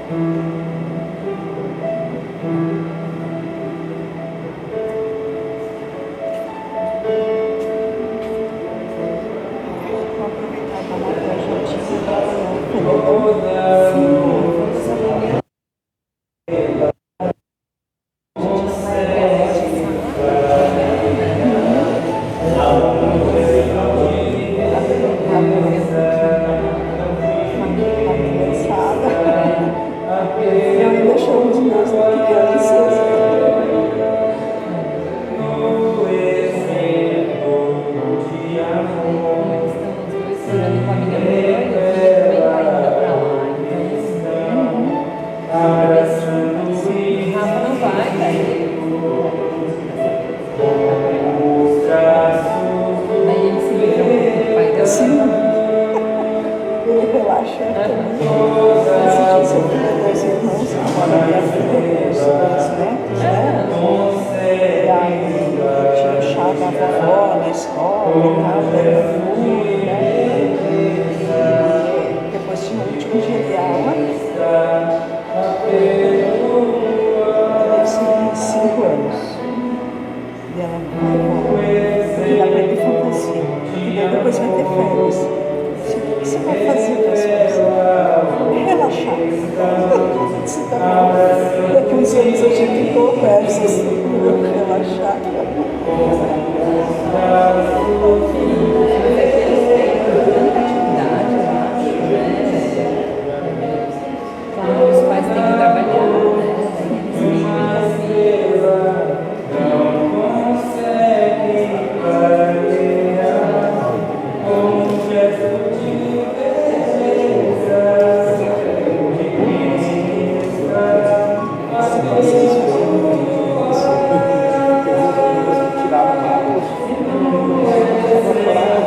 Vou aproveitar e dar uma projetinha para o eu ainda chamo de meus crianças. Ele relaxa também. Esse dia você viu dois irmãos, agora minha filha, os 2 netos, né? E aí tinha o chá da vovó na escola e tal, daí eu fui, né? E depois tinha o último dia de aula. Deve ser 5 anos. E ela vai aprender fantasia. E daí depois vai ter férias. O que você vai fazer com as coisas? Relaxar. Isso tá bom. Daqui uns anos a gente conversa sobre relaxar. Claro, os pais têm que trabalhar, né? Tirar a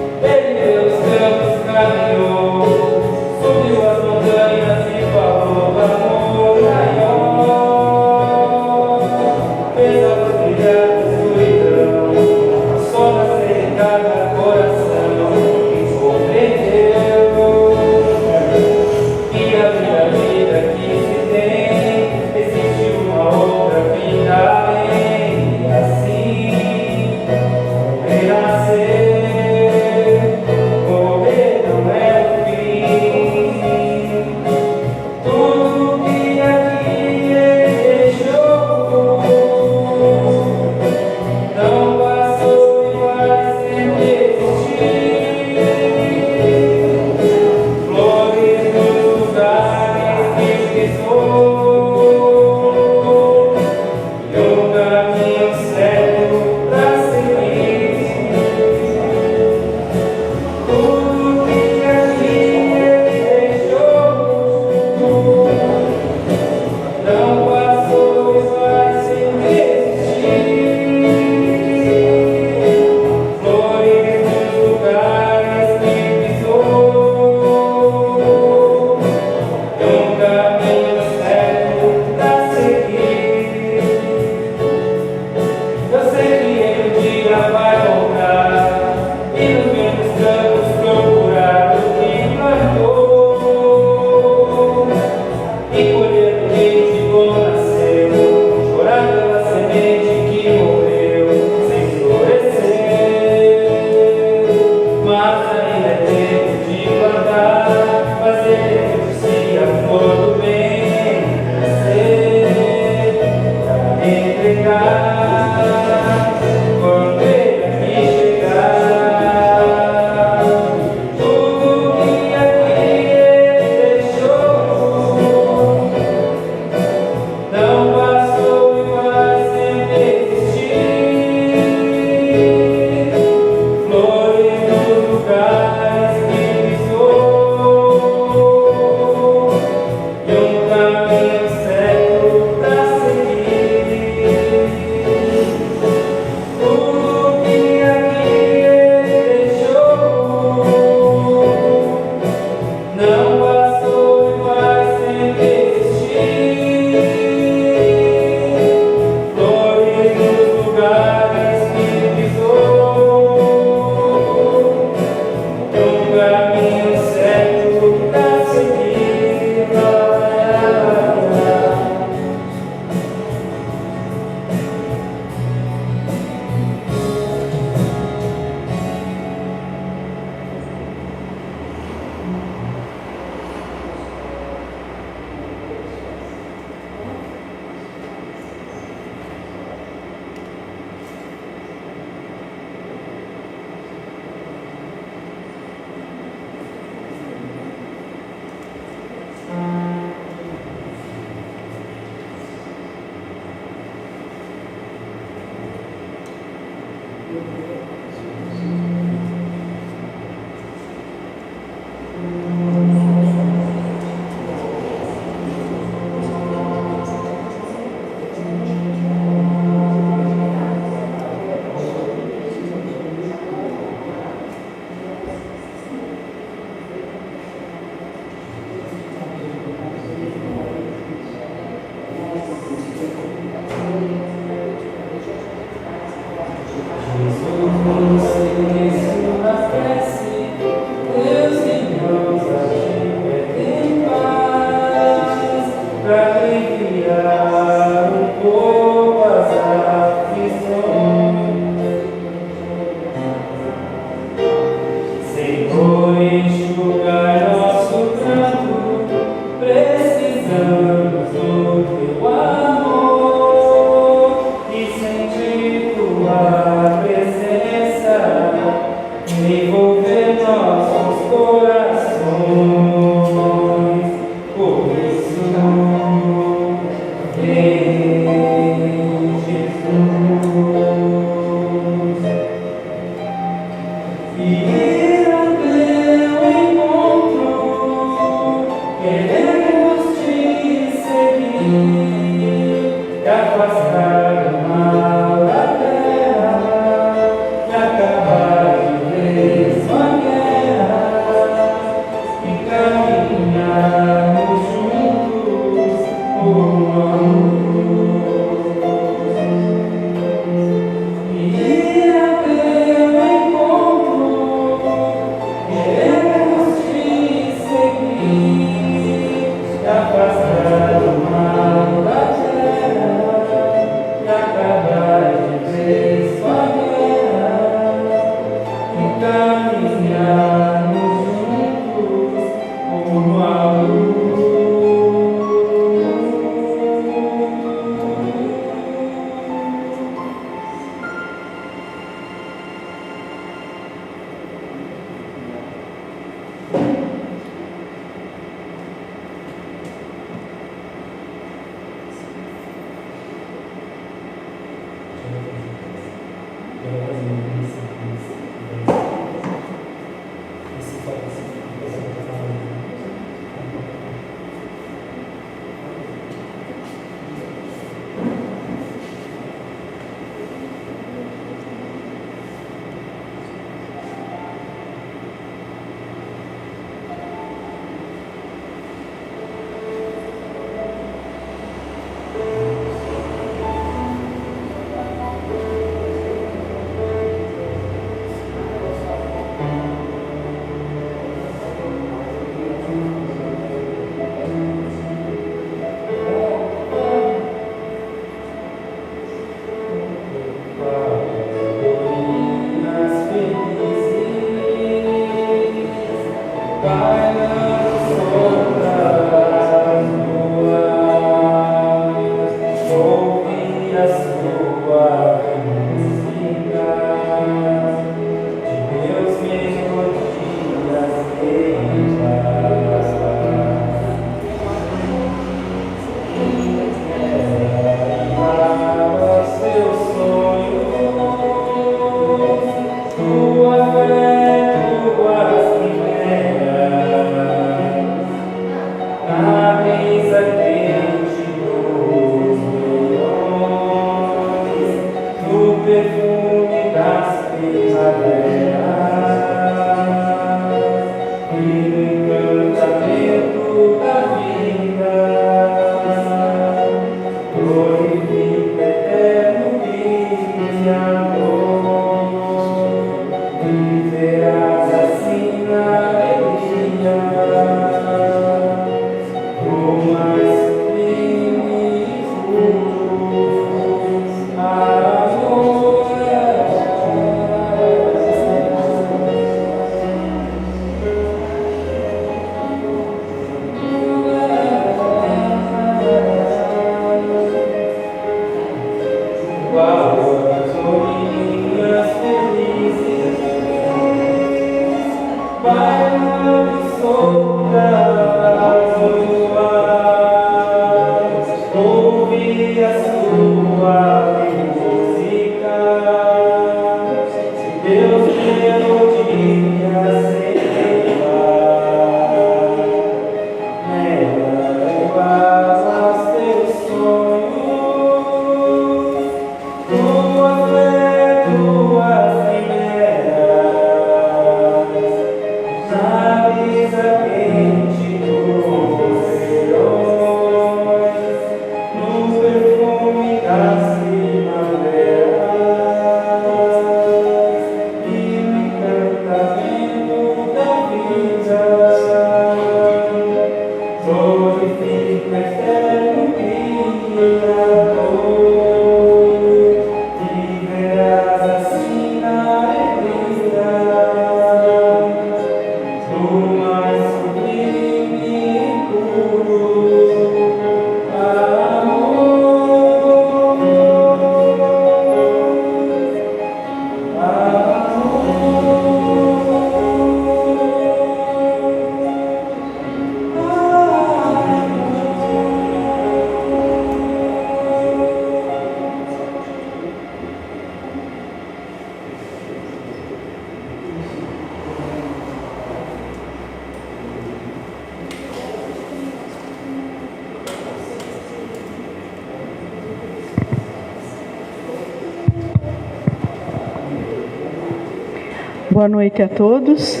Boa noite a todos.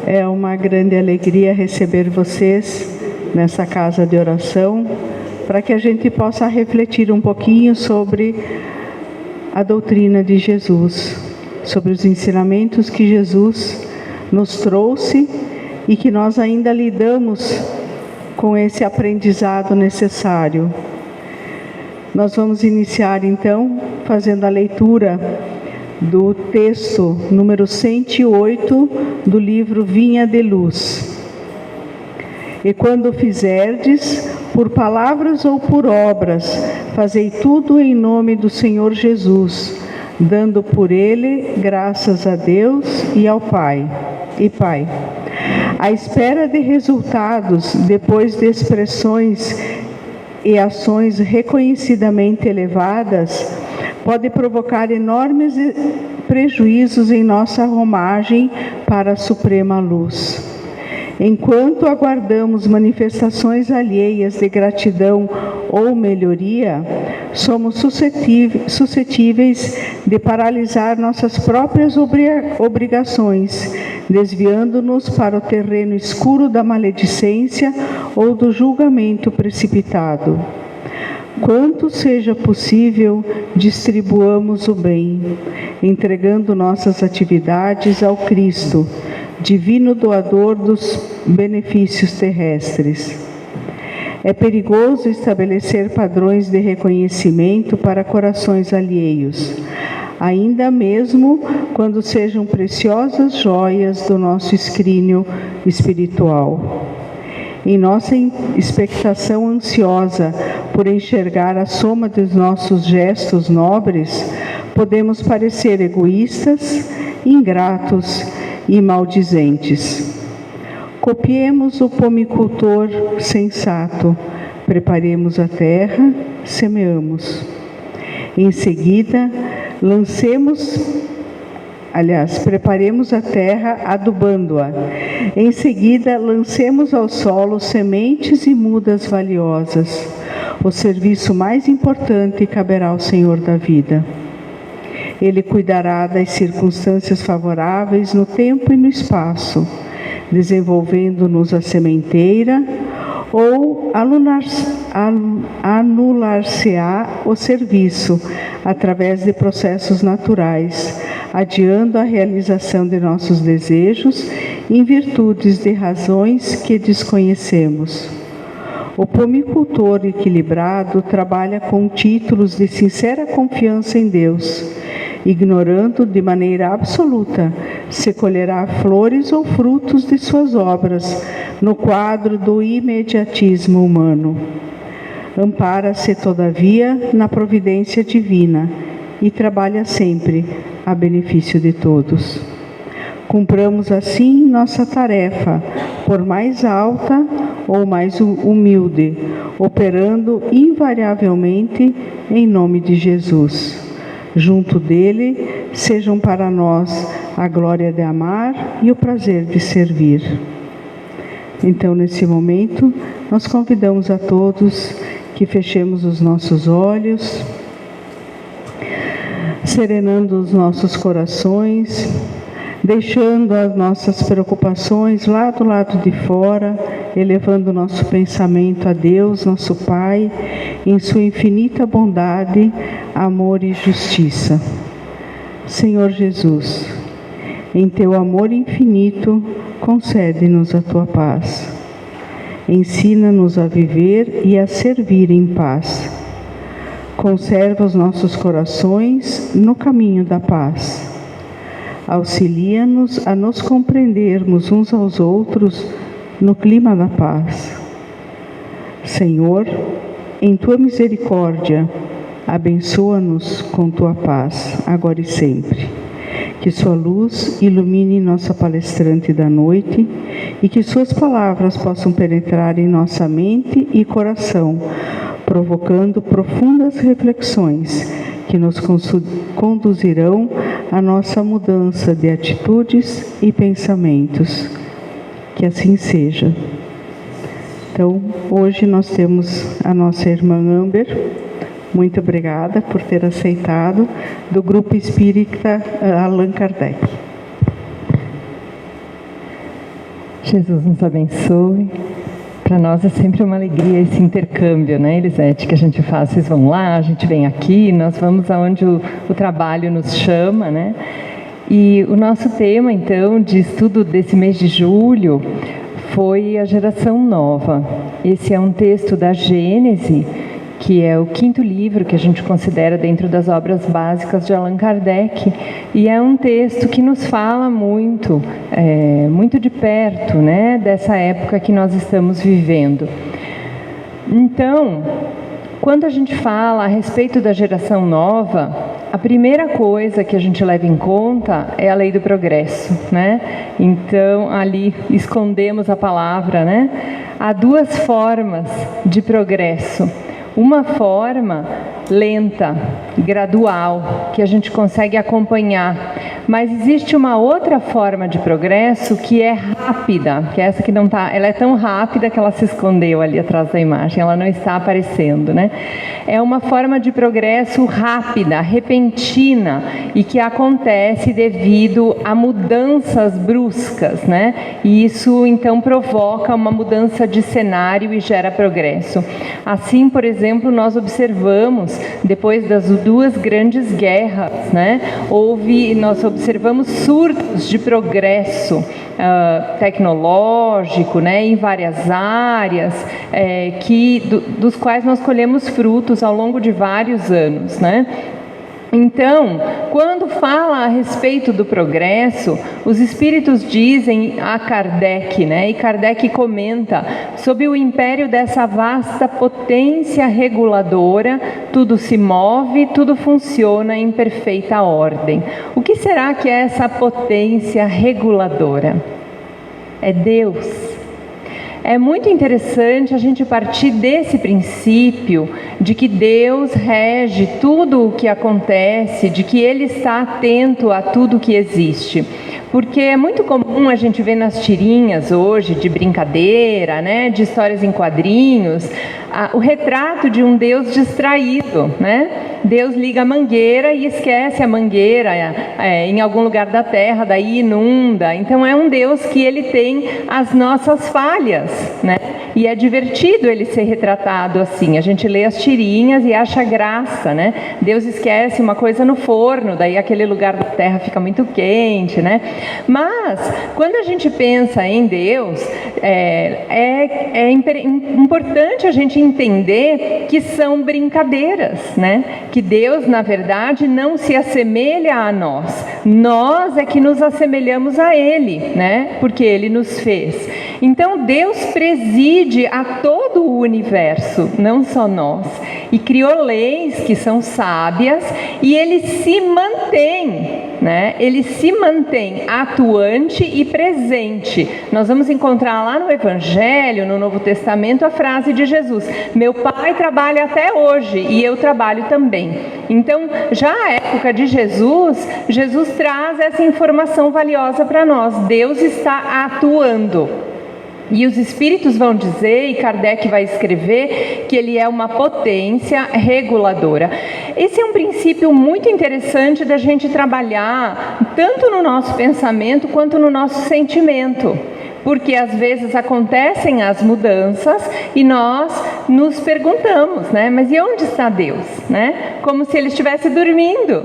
É uma grande alegria receber vocês nessa casa de oração, para que a gente possa refletir um pouquinho sobre a doutrina de Jesus, sobre os ensinamentos que Jesus nos trouxe e que nós ainda lidamos com esse aprendizado necessário. Nós vamos iniciar então fazendo a leitura do texto número 108 do livro Vinha de Luz. E quando fizerdes, por palavras ou por obras, fazei tudo em nome do Senhor Jesus, dando por ele graças a Deus e ao Pai. À espera de resultados, depois de expressões e ações reconhecidamente elevadas, pode provocar enormes prejuízos em nossa romagem para a suprema luz. Enquanto aguardamos manifestações alheias de gratidão ou melhoria, somos suscetíveis de paralisar nossas próprias obrigações, desviando-nos para o terreno escuro da maledicência ou do julgamento precipitado. Quanto seja possível, distribuamos o bem, entregando nossas atividades ao Cristo, divino doador dos benefícios terrestres. É perigoso estabelecer padrões de reconhecimento para corações alheios, ainda mesmo quando sejam preciosas joias do nosso escrínio espiritual. Em nossa expectação ansiosa por enxergar a soma dos nossos gestos nobres, podemos parecer egoístas, ingratos e maldizentes. Copiemos o pomicultor sensato, preparemos a terra, semeamos. Em seguida, preparemos a terra adubando-a. Em seguida, lancemos ao solo sementes e mudas valiosas. O serviço mais importante caberá ao Senhor da vida. Ele cuidará das circunstâncias favoráveis no tempo e no espaço, desenvolvendo-nos a sementeira, ou anular-se-á o serviço através de processos naturais, adiando a realização de nossos desejos em virtudes de razões que desconhecemos. O pomicultor equilibrado trabalha com títulos de sincera confiança em Deus, ignorando de maneira absoluta se colherá flores ou frutos de suas obras no quadro do imediatismo humano. Ampara-se, todavia, na providência divina e trabalha sempre a benefício de todos. Cumpramos assim nossa tarefa, por mais alta ou mais humilde, operando invariavelmente em nome de Jesus. Junto dele, sejam para nós a glória de amar e o prazer de servir. Então, nesse momento, nós convidamos a todos que fechemos os nossos olhos, serenando os nossos corações, deixando as nossas preocupações lá do lado de fora, elevando o nosso pensamento a Deus, nosso Pai, em sua infinita bondade, amor e justiça. Senhor Jesus, em teu amor infinito, concede-nos a tua paz. Ensina-nos a viver e a servir em paz. Conserva os nossos corações no caminho da paz. Auxilia-nos a nos compreendermos uns aos outros no clima da paz. Senhor, em tua misericórdia, abençoa-nos com tua paz, agora e sempre. Que sua luz ilumine nossa palestrante da noite e que suas palavras possam penetrar em nossa mente e coração, provocando profundas reflexões que nos conduzirão à nossa mudança de atitudes e pensamentos. Que assim seja. Então, hoje nós temos a nossa irmã Amber. Muito obrigada por ter aceitado, do Grupo Espírita Allan Kardec. Jesus nos abençoe. Para nós é sempre uma alegria esse intercâmbio, né, Elisete, que a gente faz. Vocês vão lá, a gente vem aqui, nós vamos aonde o trabalho nos chama, né? E o nosso tema, então, de estudo desse mês de julho foi a geração nova. Esse é um texto da Gênese, que é o 5º livro que a gente considera dentro das obras básicas de Allan Kardec, e é um texto que nos fala muito, muito de perto, né, dessa época que nós estamos vivendo. Então, quando a gente fala a respeito da geração nova, a primeira coisa que a gente leva em conta é a lei do progresso, né? Então, ali escondemos a palavra, né? Há duas formas de progresso. Uma forma lenta, gradual, que a gente consegue acompanhar. Mas existe uma outra forma de progresso que é rápida, que é essa que não está, ela é tão rápida que ela se escondeu ali atrás da imagem, ela não está aparecendo, né? É uma forma de progresso rápida, repentina, e que acontece devido a mudanças bruscas, né? E isso então provoca uma mudança de cenário e gera progresso. Assim, por exemplo, nós observamos, depois das duas grandes guerras, né? Nós observamos surtos de progresso tecnológico, né, em várias áreas, dos quais nós colhemos frutos ao longo de vários anos, né? Então, quando fala a respeito do progresso, os espíritos dizem a Kardec, né? E Kardec comenta: sob o império dessa vasta potência reguladora, tudo se move, tudo funciona em perfeita ordem. O que será que é essa potência reguladora? É Deus. É muito interessante a gente partir desse princípio de que Deus rege tudo o que acontece, de que Ele está atento a tudo que existe. Porque é muito comum a gente ver nas tirinhas hoje, de brincadeira, né, de histórias em quadrinhos, o retrato de um Deus distraído, né? Deus liga a mangueira e esquece a mangueira em algum lugar da terra, daí inunda. Então é um Deus que ele tem as nossas falhas, né? E é divertido ele ser retratado assim. A gente lê as tirinhas e acha graça, né? Deus esquece uma coisa no forno, daí aquele lugar da terra fica muito quente, né? Mas quando a gente pensa em Deus, é importante a gente entender que são brincadeiras, né? Que Deus, na verdade, não se assemelha a nós. Nós é que nos assemelhamos a Ele, né? Porque Ele nos fez. Então, Deus preside a todo o universo, não só nós. E criou leis que são sábias e Ele se mantém, né? Ele se mantém atuante e presente. Nós vamos encontrar lá no Evangelho, no Novo Testamento, a frase de Jesus: meu Pai trabalha até hoje e eu trabalho também. Então, já à época de Jesus, Jesus traz essa informação valiosa para nós. Deus está atuando. E os espíritos vão dizer, e Kardec vai escrever, que ele é uma potência reguladora. Esse é um princípio muito interessante da gente trabalhar, tanto no nosso pensamento quanto no nosso sentimento. Porque às vezes acontecem as mudanças e nós nos perguntamos, né? Mas e onde está Deus? Né? Como se ele estivesse dormindo,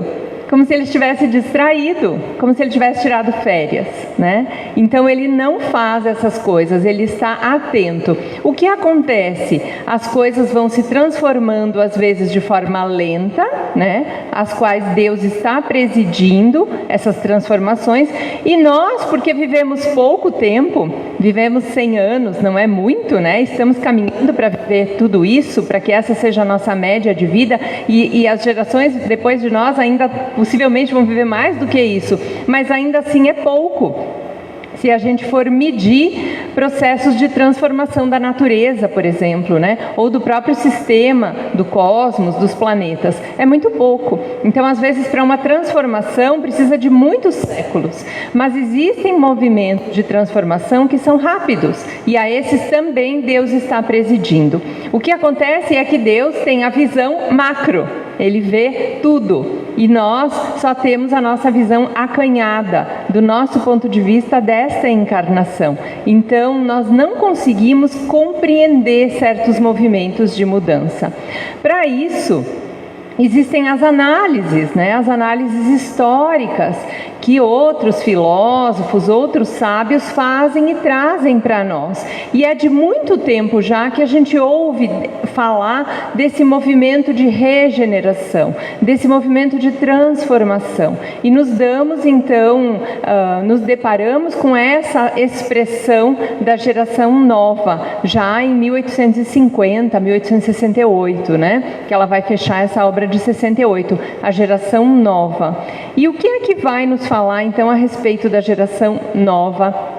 como se ele estivesse distraído, como se ele tivesse tirado férias, né? Então ele não faz essas coisas, ele está atento. O que acontece? As coisas vão se transformando às vezes de forma lenta, né? As quais Deus está presidindo essas transformações, e nós, porque vivemos pouco tempo, vivemos 100 anos, não é muito, né? Estamos caminhando para viver tudo isso, para que essa seja a nossa média de vida, e as gerações depois de nós ainda possivelmente vão viver mais do que isso, mas ainda assim é pouco. Se a gente for medir processos de transformação da natureza, por exemplo, né? Ou do próprio sistema, do cosmos, dos planetas, é muito pouco. Então, às vezes, para uma transformação precisa de muitos séculos, mas existem movimentos de transformação que são rápidos, e a esses também Deus está presidindo. O que acontece é que Deus tem a visão macro, ele vê tudo. E nós só temos a nossa visão acanhada, do nosso ponto de vista desta encarnação. Então, nós não conseguimos compreender certos movimentos de mudança. Para isso, existem as análises, né? As análises históricas que outros filósofos, outros sábios fazem e trazem para nós. E é de muito tempo já que a gente ouve falar desse movimento de regeneração, desse movimento de transformação. E nos damos, então, nos deparamos com essa expressão da geração nova, já em 1850, 1868, né? Que ela vai fechar essa obra de 68, a geração nova. E o que é que vai nos falar então a respeito da geração nova?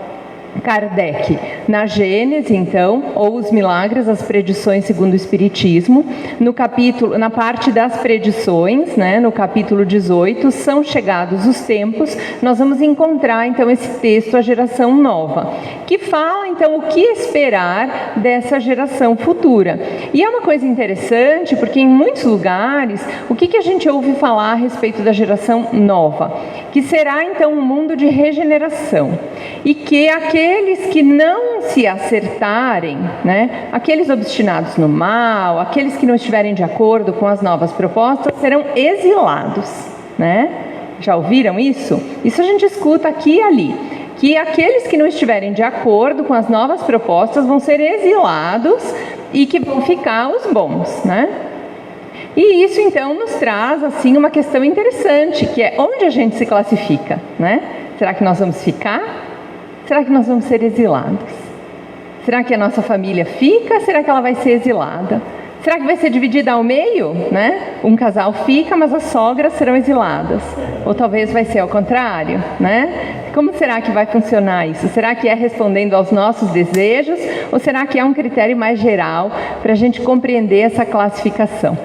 Kardec, na Gênese, então, ou os milagres, as predições segundo o Espiritismo, no capítulo, na parte das predições, né, no capítulo 18, são chegados os tempos, nós vamos encontrar então esse texto, a geração nova, que fala então o que esperar dessa geração futura. E é uma coisa interessante, porque em muitos lugares, o que a gente ouve falar a respeito da geração nova? Que será então um mundo de regeneração, e que aqueles que não se acertarem, né, aqueles obstinados no mal, aqueles que não estiverem de acordo com as novas propostas, serão exilados, né? Já ouviram isso? Isso a gente escuta aqui e ali, que aqueles que não estiverem de acordo com as novas propostas vão ser exilados e que vão ficar os bons, né? E isso então nos traz assim uma questão interessante, que é onde a gente se classifica, né? Será que nós vamos ficar? Será que nós vamos ser exilados? Será que a nossa família fica? Será que ela vai ser exilada? Será que vai ser dividida ao meio, né? Um casal fica, mas as sogras serão exiladas. Ou talvez vai ser ao contrário, né? Como será que vai funcionar isso? Será que é respondendo aos nossos desejos? Ou será que é um critério mais geral para a gente compreender essa classificação?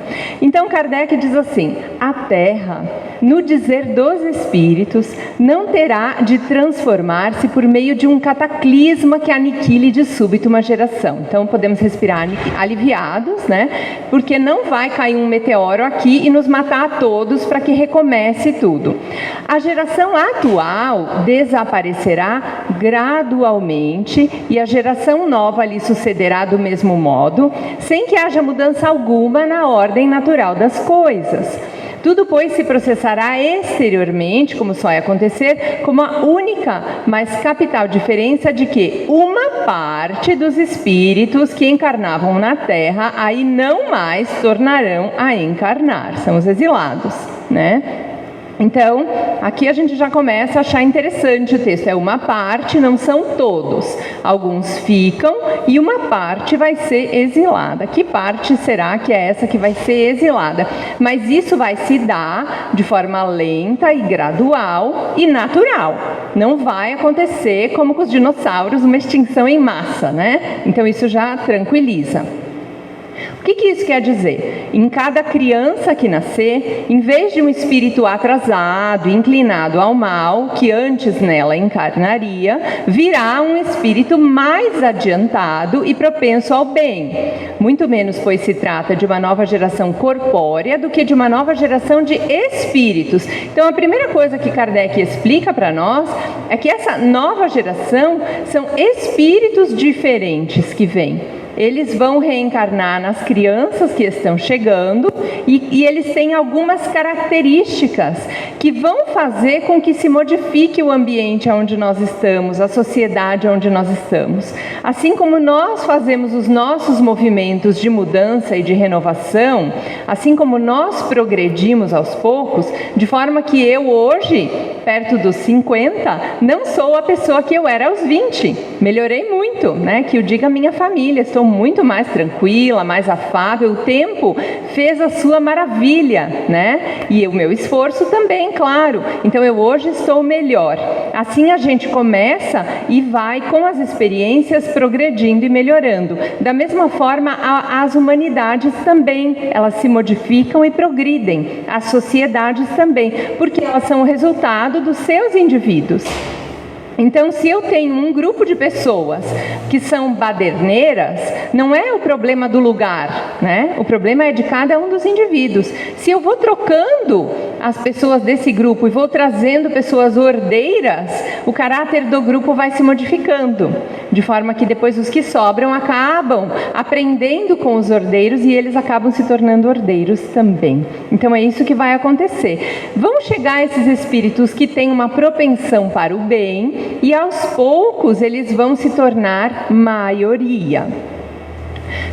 Então Kardec diz assim: a Terra, no dizer dos Espíritos, não terá de transformar-se por meio de um cataclisma que aniquile de súbito uma geração. Então podemos respirar aliviados, né? Porque não vai cair um meteoro aqui e nos matar a todos para que recomece tudo. A geração atual desaparecerá gradualmente e a geração nova lhe sucederá do mesmo modo, sem que haja mudança alguma na ordem natural das coisas. Tudo, pois, se processará exteriormente, como só vai acontecer, como a única, mas capital diferença de que uma parte dos espíritos que encarnavam na Terra aí não mais tornarão a encarnar, são os exilados, né? Então, aqui a gente já começa a achar interessante o texto. É uma parte, não são todos. Alguns ficam e uma parte vai ser exilada. Que parte será que é essa que vai ser exilada? Mas isso vai se dar de forma lenta e gradual e natural. Não vai acontecer como com os dinossauros, uma extinção em massa, né? Então isso já tranquiliza. O que isso quer dizer? Em cada criança que nascer, em vez de um espírito atrasado, inclinado ao mal, que antes nela encarnaria, virá um espírito mais adiantado e propenso ao bem. Muito menos, pois se trata de uma nova geração corpórea do que de uma nova geração de espíritos. Então a primeira coisa que Kardec explica para nós é que essa nova geração são espíritos diferentes que vêm. Eles vão reencarnar nas crianças que estão chegando e eles têm algumas características que vão fazer com que se modifique o ambiente onde nós estamos, a sociedade onde nós estamos. Assim como nós fazemos os nossos movimentos de mudança e de renovação, assim como nós progredimos aos poucos, de forma que eu hoje, perto dos 50, não sou a pessoa que eu era aos 20. Melhorei muito, né? Que eu diga a minha família, estou muito mais tranquila, mais afável, o tempo fez a sua maravilha, né? E o meu esforço também, claro. Então eu hoje estou melhor. Assim a gente começa e vai com as experiências progredindo e melhorando. Da mesma forma, as humanidades também, elas se modificam e progridem. As sociedades também, porque elas são o resultado dos seus indivíduos. Então, se eu tenho um grupo de pessoas que são baderneiras, não é o problema do lugar, né? O problema é de cada um dos indivíduos. Se eu vou trocando as pessoas desse grupo e vou trazendo pessoas ordeiras, o caráter do grupo vai se modificando, de forma que depois os que sobram acabam aprendendo com os ordeiros e eles acabam se tornando ordeiros também. Então, é isso que vai acontecer. Vão chegar esses espíritos que têm uma propensão para o bem, e aos poucos eles vão se tornar maioria.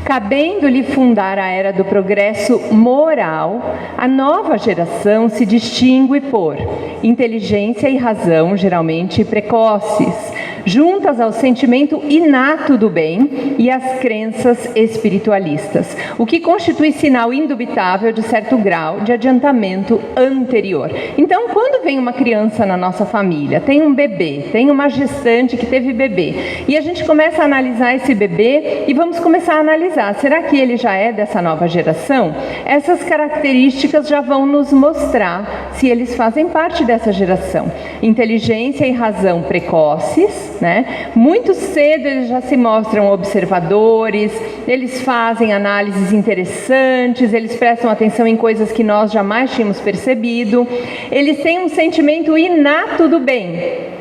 Cabendo-lhe fundar a era do progresso moral, a nova geração se distingue por inteligência e razão, geralmente precoces, juntas ao sentimento inato do bem e às crenças espiritualistas, o que constitui sinal indubitável de certo grau de adiantamento anterior. Então, quando vem uma criança na nossa família, tem um bebê, tem uma gestante que teve bebê, e a gente começa a analisar esse bebê e vamos começar a analisar, será que ele já é dessa nova geração? Essas características já vão nos mostrar se eles fazem parte dessa geração. Inteligência e razão precoces, né? Muito cedo eles já se mostram observadores, eles fazem análises interessantes, eles prestam atenção em coisas que nós jamais tínhamos percebido, eles têm um sentimento inato do bem.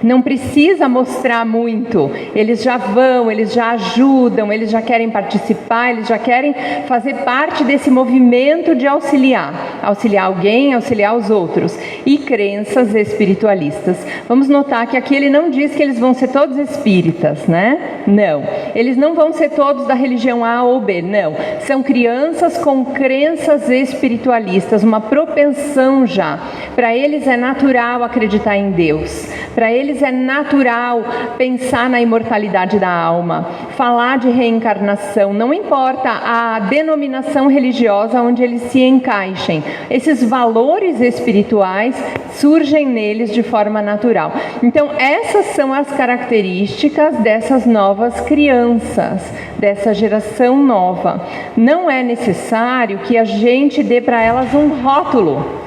Não precisa mostrar muito, eles já vão, eles já ajudam, eles já querem participar, eles já querem fazer parte desse movimento de auxiliar alguém, auxiliar os outros. E crenças espiritualistas. Vamos notar que aqui ele não diz que eles vão ser todos espíritas, né? Não, eles não vão ser todos da religião A ou B, não. São crianças com crenças espiritualistas, uma propensão já. Para eles é natural acreditar em Deus, para eles é natural pensar na imortalidade da alma, falar de reencarnação, não importa a denominação religiosa onde eles se encaixem, esses valores espirituais surgem neles de forma natural. Então, essas são as características dessas novas crianças, dessa geração nova. Não é necessário que a gente dê para elas um rótulo,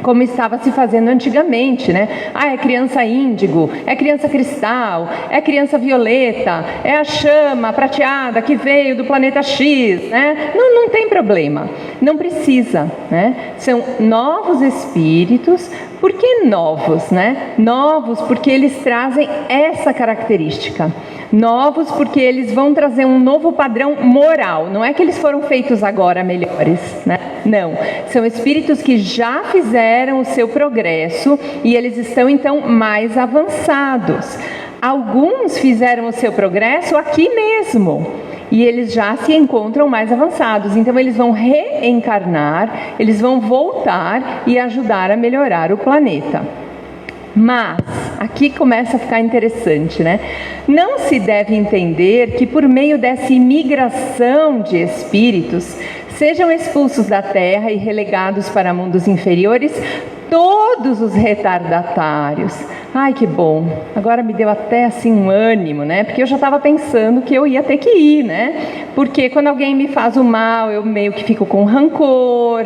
como estava se fazendo antigamente, né? Ah, é criança índigo, é criança cristal, é criança violeta, é a chama prateada que veio do planeta X, né? Não tem problema, não precisa, né? São novos espíritos. Por que novos, né? Novos porque eles trazem essa característica. Novos porque eles vão trazer um novo padrão moral. Não é que eles foram feitos agora melhores, né? Não. São espíritos que já fizeram o seu progresso e eles estão então mais avançados. Alguns fizeram o seu progresso aqui mesmo e eles já se encontram mais avançados. Então eles vão reencarnar, eles vão voltar e ajudar a melhorar o planeta. Mas, aqui começa a ficar interessante, né? Não se deve entender que por meio dessa imigração de espíritos, sejam expulsos da Terra e relegados para mundos inferiores todos os retardatários. Ai, que bom, agora me deu até assim um ânimo, né? Porque eu já estava pensando que eu ia ter que ir, né? Porque quando alguém me faz o mal, eu meio que fico com rancor.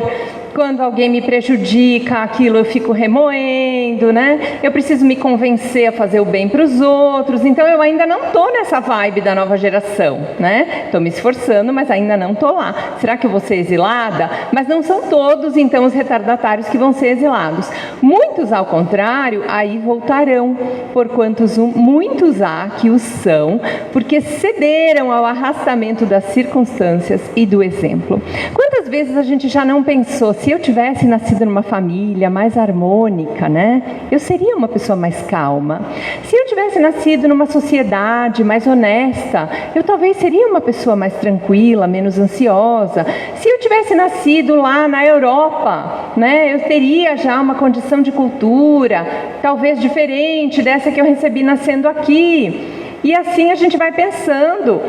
Quando alguém me prejudica, aquilo eu fico remoendo, né? Eu preciso me convencer a fazer o bem para os outros. Então eu ainda não estou nessa vibe da nova geração, né? Estou me esforçando, mas ainda não estou lá. Será que eu vou ser exilada? Mas não são todos, então, os retardatários que vão ser exilados. Muitos, ao contrário, aí voltarão, porquanto muitos há que os são, porque cederam ao arrastamento das circunstâncias e do exemplo. Quantas vezes a gente já não pensou, se eu tivesse nascido numa família mais harmônica, né? Eu seria uma pessoa mais calma. Se eu tivesse nascido numa sociedade mais honesta, eu talvez seria uma pessoa mais tranquila, menos ansiosa. Se eu tivesse nascido lá na Europa, né? Eu teria já uma condição de cultura, talvez diferente dessa que eu recebi nascendo aqui. E assim a gente vai pensando,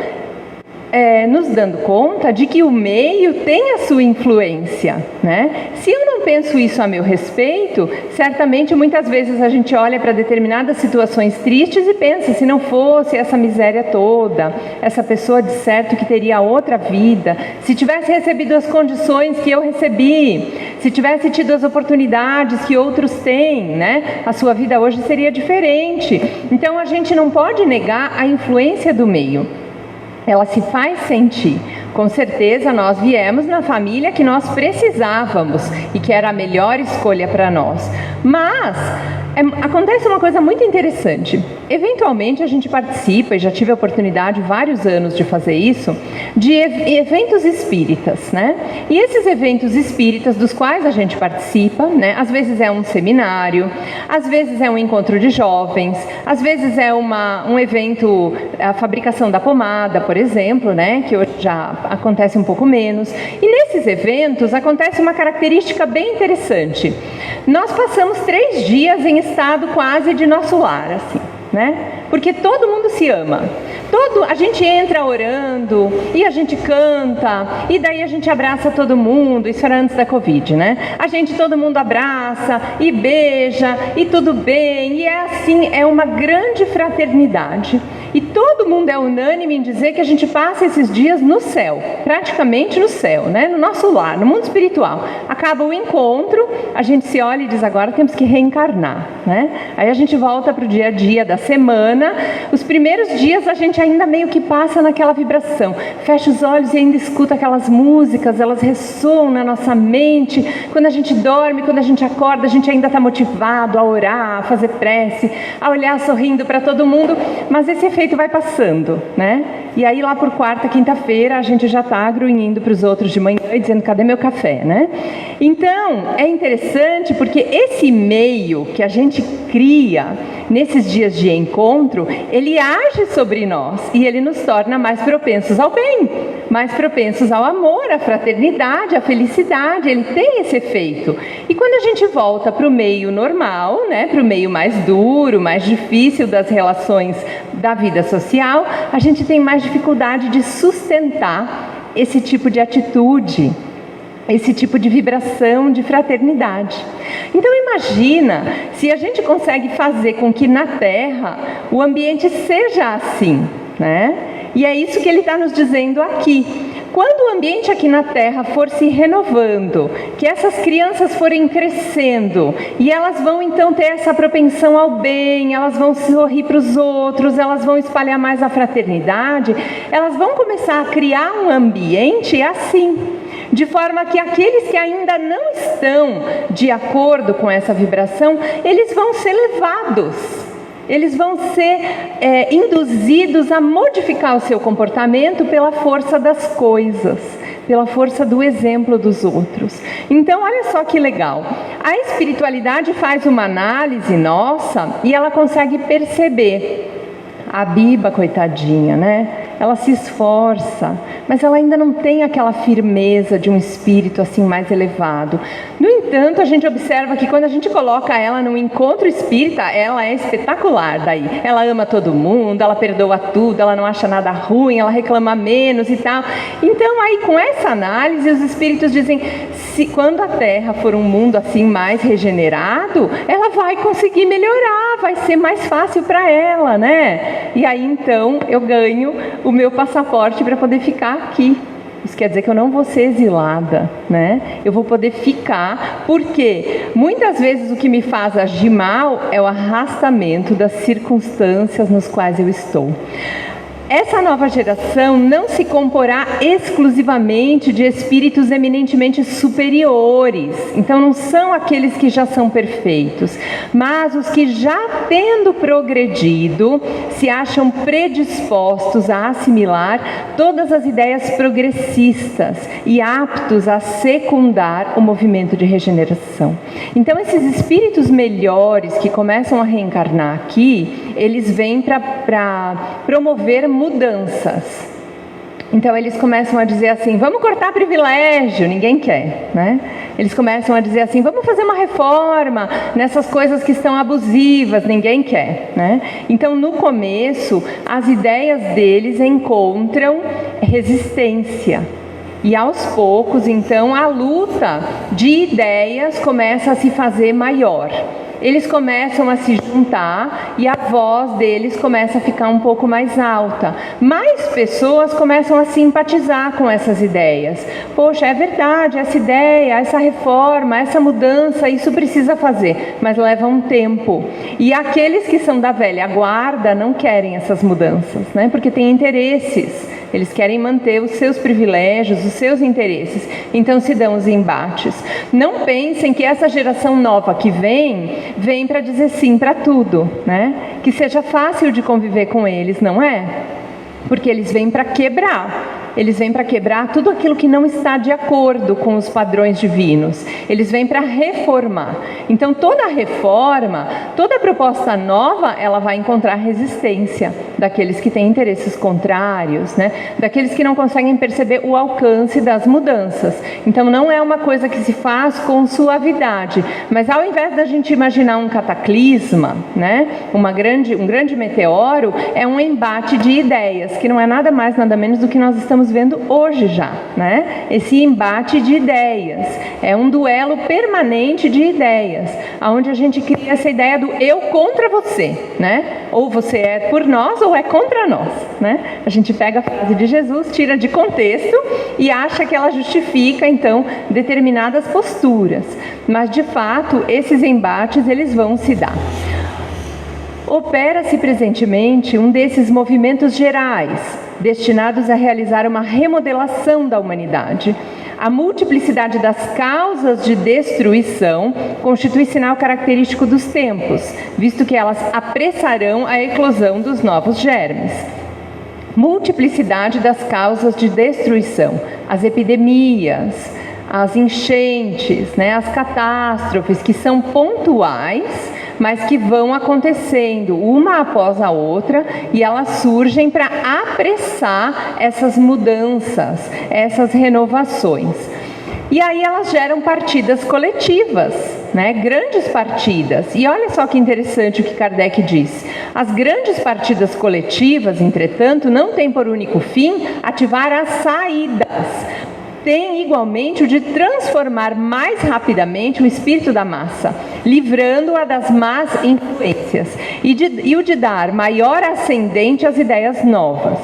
nos dando conta de que o meio tem a sua influência, né? Se eu não penso isso a meu respeito, certamente muitas vezes a gente olha para determinadas situações tristes e pensa, se não fosse essa miséria toda, essa pessoa de certo que teria outra vida, se tivesse recebido as condições que eu recebi, Se tivesse tido as oportunidades que outros têm, né? A sua vida hoje seria diferente. Então a gente não pode negar a influência do meio. Ela se faz sentir. Com certeza nós viemos na família que nós precisávamos e que era a melhor escolha para nós. Mas acontece uma coisa muito interessante. Eventualmente a gente participa, e já tive a oportunidade vários anos de fazer isso, de eventos espíritas, né? E esses eventos espíritas dos quais a gente participa, né? Às vezes é um seminário, às vezes é um encontro de jovens, às vezes é um evento, a fabricação da pomada, por exemplo, né? Que hoje já acontece um pouco menos. E nesses eventos acontece uma característica bem interessante. Nós passamos 3 dias em estado quase de nosso lar, assim, né? Porque todo mundo se ama. A gente entra orando e a gente canta e daí a gente abraça todo mundo. Isso era antes da Covid, né? Todo mundo abraça e beija e tudo bem. E é assim, é uma grande fraternidade. E todo mundo é unânime em dizer que a gente passa esses dias no céu, praticamente no céu, né? No nosso lar, no mundo espiritual. Acaba o encontro, a gente se olha e diz, agora temos que reencarnar, né? Aí a gente volta para o dia a dia da semana. Os primeiros dias a gente ainda meio que passa naquela vibração. Fecha os olhos e ainda escuta aquelas músicas, elas ressoam na nossa mente. Quando a gente dorme, quando a gente acorda, a gente ainda está motivado a orar, a fazer prece, a olhar sorrindo para todo mundo, mas esse efeito vai passando, né? E aí lá por quarta, quinta-feira, a gente já está grunhindo para os outros de manhã e dizendo, cadê meu café, né? Então, é interessante porque esse meio que a gente cria nesses dias de encontro, ele age sobre nós e ele nos torna mais propensos ao bem, mais propensos ao amor, à fraternidade, à felicidade. Ele tem esse efeito. E quando a gente volta para o meio normal, né, para o meio mais duro, mais difícil das relações da vida social, a gente tem mais dificuldade de sustentar esse tipo de atitude, esse tipo de vibração de fraternidade. Então imagina se a gente consegue fazer com que na Terra o ambiente seja assim, né? E é isso que ele está nos dizendo aqui. Quando o ambiente aqui na Terra for se renovando, que essas crianças forem crescendo, e elas vão então ter essa propensão ao bem, elas vão sorrir para os outros, elas vão espalhar mais a fraternidade, elas vão começar a criar um ambiente assim, de forma que aqueles que ainda não estão de acordo com essa vibração, eles vão ser levados. Eles vão ser induzidos a modificar o seu comportamento pela força das coisas, pela força do exemplo dos outros. Então, olha só que legal. A espiritualidade faz uma análise nossa e ela consegue perceber. A Biba, coitadinha, né? Ela se esforça, mas ela ainda não tem aquela firmeza de um espírito assim mais elevado. No entanto, a gente observa que quando a gente coloca ela num encontro espírita, ela é espetacular daí. Ela ama todo mundo, ela perdoa tudo, ela não acha nada ruim, ela reclama menos e tal. Então aí com essa análise, os espíritos dizem, quando a Terra for um mundo assim mais regenerado, ela vai conseguir melhorar, vai ser mais fácil para ela, né? E aí então eu ganho o meu passaporte para poder ficar aqui. Isso quer dizer que eu não vou ser exilada, né? Eu vou poder ficar, porque muitas vezes o que me faz agir mal é o arrastamento das circunstâncias nas quais eu estou. Essa nova geração não se comporá exclusivamente de espíritos eminentemente superiores. Então não são aqueles que já são perfeitos, mas os que já tendo progredido se acham predispostos a assimilar todas as ideias progressistas e aptos a secundar o movimento de regeneração. Então esses espíritos melhores que começam a reencarnar aqui, eles vêm para promover mudanças. Então eles começam a dizer assim, vamos cortar privilégio, ninguém quer, né? Eles começam a dizer assim, vamos fazer uma reforma nessas coisas que estão abusivas, ninguém quer, né? Então no começo as ideias deles encontram resistência. E aos poucos, então, a luta de ideias começa a se fazer maior. eles começam a se juntar e a voz deles começa a ficar um pouco mais alta. Mais pessoas começam a simpatizar com essas ideias. Poxa, é verdade, essa ideia, essa reforma, essa mudança, isso precisa fazer, mas leva um tempo. E aqueles que são da velha guarda não querem essas mudanças, né? Porque tem interesses. Eles querem manter os seus privilégios, os seus interesses. Então se dão os embates. Não pensem que essa geração nova que vem para dizer sim para tudo, né? Que seja fácil de conviver com eles, não é? Porque eles vêm para quebrar. Eles vêm para quebrar tudo aquilo que não está de acordo com os padrões divinos. Eles vêm para reformar. Então toda reforma, toda proposta nova, ela vai encontrar resistência daqueles que têm interesses contrários, né? Daqueles que não conseguem perceber o alcance das mudanças. Então não é uma coisa que se faz com suavidade, mas ao invés da gente imaginar um cataclisma, né? Um grande meteoro, é um embate de ideias, que não é nada mais, nada menos do que nós estamos vendo hoje já, né? Esse embate de ideias, é um duelo permanente de ideias, onde a gente cria essa ideia do eu contra você, né? Ou você é por nós ou é contra nós, né? A gente pega a frase de Jesus, tira de contexto e acha que ela justifica, então, determinadas posturas, mas de fato, esses embates, eles vão se dar. Opera-se presentemente um desses movimentos gerais, destinados a realizar uma remodelação da humanidade. A multiplicidade das causas de destruição constitui sinal característico dos tempos, visto que elas apressarão a eclosão dos novos germes. Multiplicidade das causas de destruição, as epidemias, as enchentes, né, as catástrofes que são pontuais, mas que vão acontecendo uma após a outra e elas surgem para apressar essas mudanças, essas renovações. E aí elas geram partidas coletivas, né? Grandes partidas. E olha só que interessante o que Kardec diz. As grandes partidas coletivas, entretanto, não têm por único fim ativar as saídas. Tem igualmente o de transformar mais rapidamente o espírito da massa, livrando-a das más influências, e o de dar maior ascendente às ideias novas.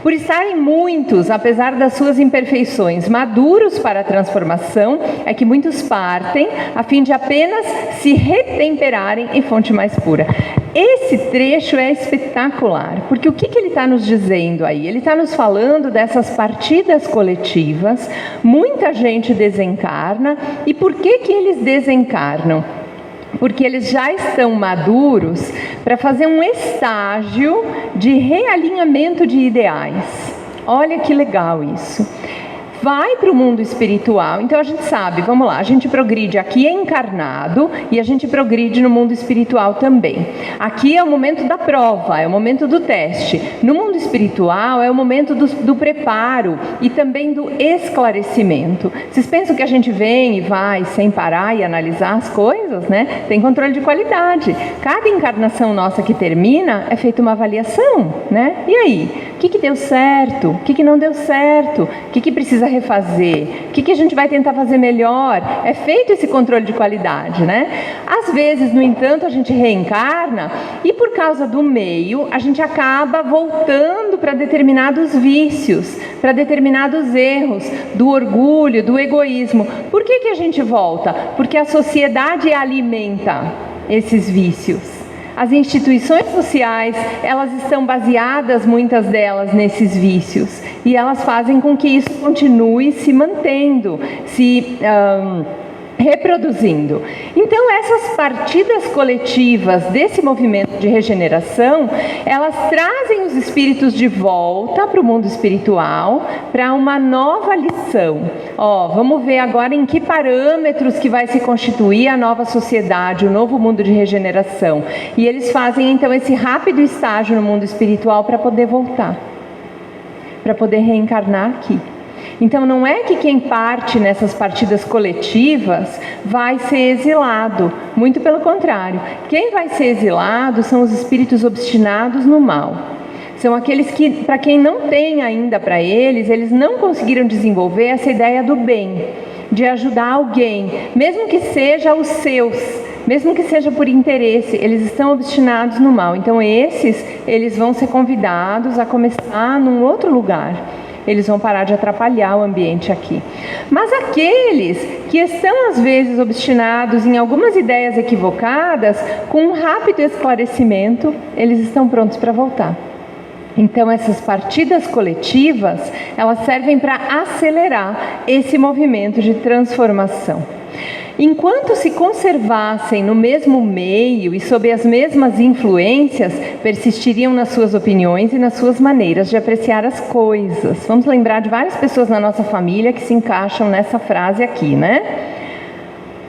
Por estarem muitos, apesar das suas imperfeições, maduros para a transformação, é que muitos partem a fim de apenas se retemperarem em fonte mais pura. Esse trecho é espetacular, porque o que ele está nos dizendo aí? Ele está nos falando dessas partidas coletivas, muita gente desencarna, e por que eles desencarnam? Porque eles já estão maduros para fazer um estágio de realinhamento de ideais. Olha que legal isso. Vai para o mundo espiritual, então a gente sabe, vamos lá, a gente progride aqui encarnado e a gente progride no mundo espiritual também. Aqui é o momento da prova, é o momento do teste. No mundo espiritual é o momento do preparo e também do esclarecimento. Vocês pensam que a gente vem e vai sem parar e analisar as coisas, né? Tem controle de qualidade. Cada encarnação nossa que termina é feita uma avaliação, né? E aí? O que deu certo? O que não deu certo? O que precisa refazer? O que a gente vai tentar fazer melhor? É feito esse controle de qualidade, né? Às vezes, no entanto, a gente reencarna e por causa do meio, a gente acaba voltando para determinados vícios, para determinados erros, do orgulho, do egoísmo. Por que a gente volta? Porque a sociedade alimenta esses vícios. As instituições sociais, elas estão baseadas, muitas delas, nesses vícios. E elas fazem com que isso continue se mantendo, se reproduzindo. Então, essas partidas coletivas desse movimento de regeneração, elas trazem os espíritos de volta para o mundo espiritual, para uma nova lição. Vamos ver agora em que parâmetros que vai se constituir a nova sociedade, o novo mundo de regeneração. E eles fazem, então, esse rápido estágio no mundo espiritual para poder voltar, para poder reencarnar aqui. Então não é que quem parte nessas partidas coletivas vai ser exilado, muito pelo contrário. Quem vai ser exilado são os espíritos obstinados no mal. São aqueles que, para quem não tem ainda para eles não conseguiram desenvolver essa ideia do bem, de ajudar alguém, mesmo que seja os seus, mesmo que seja por interesse, eles estão obstinados no mal. Então eles vão ser convidados a começar num outro lugar. Eles vão parar de atrapalhar o ambiente aqui. Mas aqueles que estão às vezes obstinados em algumas ideias equivocadas, com um rápido esclarecimento, eles estão prontos para voltar. Então essas partidas coletivas, elas servem para acelerar esse movimento de transformação. Enquanto se conservassem no mesmo meio e sob as mesmas influências, persistiriam nas suas opiniões e nas suas maneiras de apreciar as coisas. Vamos lembrar de várias pessoas na nossa família que se encaixam nessa frase aqui, né?